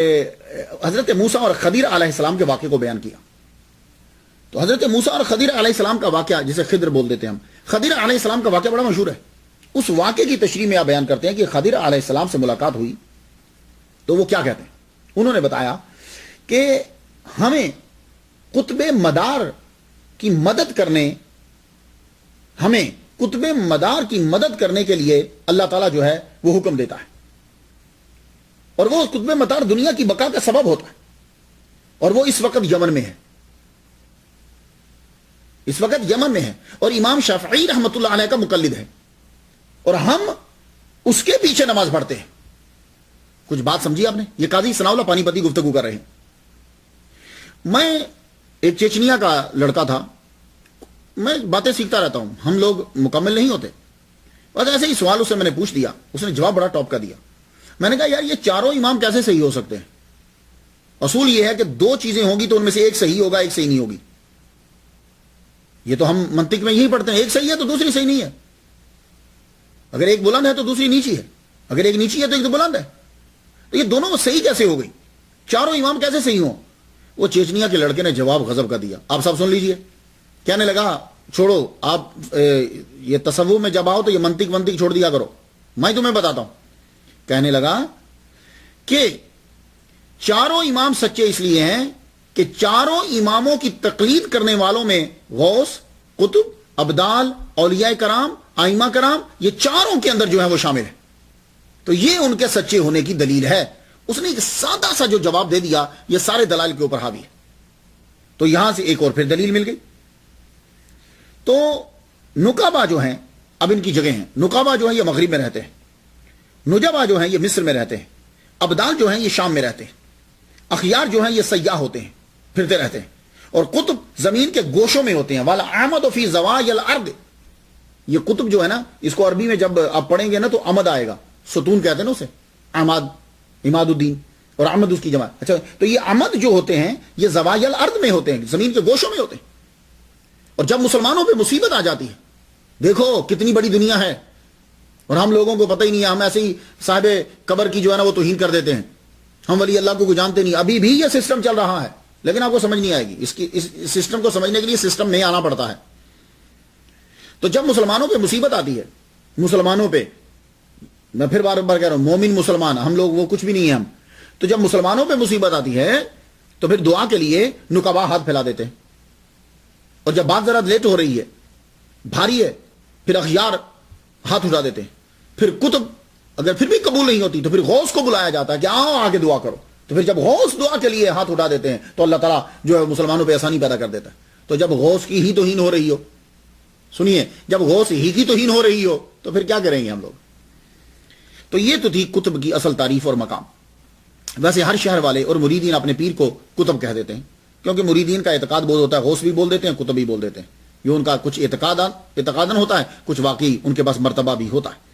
حضرت موسیٰ اور خضر علیہ السلام کے واقعے کو بیان کیا. تو حضرت موسیٰ اور خضر علیہ السلام کا واقعہ جسے خضر بول دیتے ہیں ہم، خضر علیہ السلام کا واقعہ بڑا مشہور ہے. اس واقعے کی تشریح میں آپ بیان کرتے ہیں کہ خضر علیہ السلام سے ملاقات ہوئی تو وہ کیا کہتے ہیں. انہوں نے بتایا کہ ہمیں قطب مدار کی مدد کرنے کے لیے اللہ تعالیٰ جو ہے وہ حکم دیتا ہے، اور وہ قطب مدار دنیا کی بقا کا سبب ہوتا ہے، اور وہ اس وقت یمن میں ہے. اس وقت یمن میں ہے اور امام شافعی رحمۃ اللہ علیہ کا مقلد ہے، اور ہم اس کے پیچھے نماز پڑھتے ہیں. کچھ بات سمجھی آپ نے؟ یہ قاضی ثناء اللہ پانی پتی گفتگو کر رہے ہیں. میں ایک چیچنیا کا لڑکا تھا، میں باتیں سیکھتا رہتا ہوں، ہم لوگ مکمل نہیں ہوتے. بس ایسے ہی سوال اسے میں نے پوچھ دیا، اس نے جواب بڑا ٹاپ کا دیا. میں نے کہا یار یہ چاروں امام کیسے صحیح ہو سکتے ہیں؟ اصول یہ ہے کہ دو چیزیں ہوں گی تو ان میں سے ایک صحیح ہوگا، ایک صحیح نہیں ہوگی. یہ تو ہم منطق میں یہی پڑھتے ہیں، ایک صحیح ہے تو دوسری صحیح نہیں ہے. اگر ایک بلند ہے تو دوسری نیچی ہے، اگر ایک نیچی ہے تو ایک تو بلند ہے. تو یہ دونوں صحیح کیسے ہو گئی؟ چاروں امام کیسے صحیح ہوں؟ وہ چیچنیا کے لڑکے نے جواب غضب کا دیا. آپ سب سن لیجئے. کہنے لگا چھوڑو آپ یہ تصوف میں جب آؤ تو یہ منطق چھوڑ دیا کرو، میں تمہیں بتاتا ہوں. کہنے لگا کہ چاروں امام سچے اس لیے ہیں کہ چاروں اماموں کی تقلید کرنے والوں میں غوث، قطب، ابدال، اولیاء کرام، ائمہ کرام، یہ چاروں کے اندر جو ہے وہ شامل ہے. تو یہ ان کے سچے ہونے کی دلیل ہے. اس نے ایک سادہ سا جو جواب دے دیا یہ سارے دلائل کے اوپر حاوی ہے. تو یہاں سے ایک اور پھر دلیل مل گئی. تو نقبہ جو ہیں اب ان کی جگہ ہیں. نقبہ جو ہیں یہ مغرب میں رہتے ہیں، نجبہ جو ہیں یہ مصر میں رہتے ہیں، ابدال جو ہیں یہ شام میں رہتے ہیں، اخیار جو ہیں یہ سیاح ہوتے ہیں، پھرتے رہتے ہیں، اور قطب زمین کے گوشوں میں ہوتے ہیں. والا احمد فی زوائل الارض، یہ قطب جو ہے نا اس کو عربی میں جب آپ پڑھیں گے نا تو امد آئے گا، ستون کہتے ہیں نا اسے، احمد، اماد الدین، اور احمد اس کی جمع. اچھا تو یہ امد جو ہوتے ہیں یہ زوائل الارض میں ہوتے ہیں، زمین کے گوشوں میں ہوتے ہیں. اور جب مسلمانوں پہ مصیبت آ جاتی ہے، دیکھو کتنی بڑی دنیا ہے اور ہم لوگوں کو پتہ ہی نہیں ہے، ہم ایسے ہی صاحب قبر کی جو ہے نا وہ توہین کر دیتے ہیں، ہم ولی اللہ کو جانتے نہیں. ابھی بھی یہ سسٹم چل رہا ہے لیکن آپ کو سمجھ نہیں آئے گی. اس سسٹم کو سمجھنے کے لیے سسٹم میں آنا پڑتا ہے. تو جب مسلمانوں پہ مصیبت آتی ہے، مسلمانوں پہ، میں پھر بار بار کہہ رہا ہوں مومن مسلمان ہم لوگ وہ کچھ بھی نہیں ہیں ہم. تو جب مسلمانوں پہ مصیبت آتی ہے تو پھر دعا کے لیے نقبہ ہاتھ پھیلا دیتے ہیں، اور جب بات ذرا لیٹ ہو رہی ہے، بھاری ہے، پھر اخیار ہاتھ اٹھا دیتے ہیں. پھر قطب اگر پھر بھی قبول نہیں ہوتی تو پھر غوث کو بلایا جاتا ہے کہ آؤ آگے دعا کرو. تو پھر جب غوث دعا کے لیے ہاتھ اٹھا دیتے ہیں تو اللہ تعالیٰ جو ہے مسلمانوں پہ آسانی پیدا کر دیتا ہے. تو جب غوث کی ہی توہین ہو رہی ہو، سنیے، جب غوث ہی کی توہین ہو رہی ہو تو پھر کیا کریں گے ہم لوگ؟ تو یہ تو تھی قطب کی اصل تعریف اور مقام. ویسے ہر شہر والے اور مریدین اپنے پیر کو قطب کہہ دیتے ہیں، کیونکہ مریدین کا اعتقاد بہت ہوتا ہے، غوث بھی بول دیتے ہیں، قطب بھی بول دیتے ہیں. یہ ان کا کچھ اعتقادن ہوتا ہے، کچھ واقعی ان کے پاس مرتبہ بھی ہوتا ہے.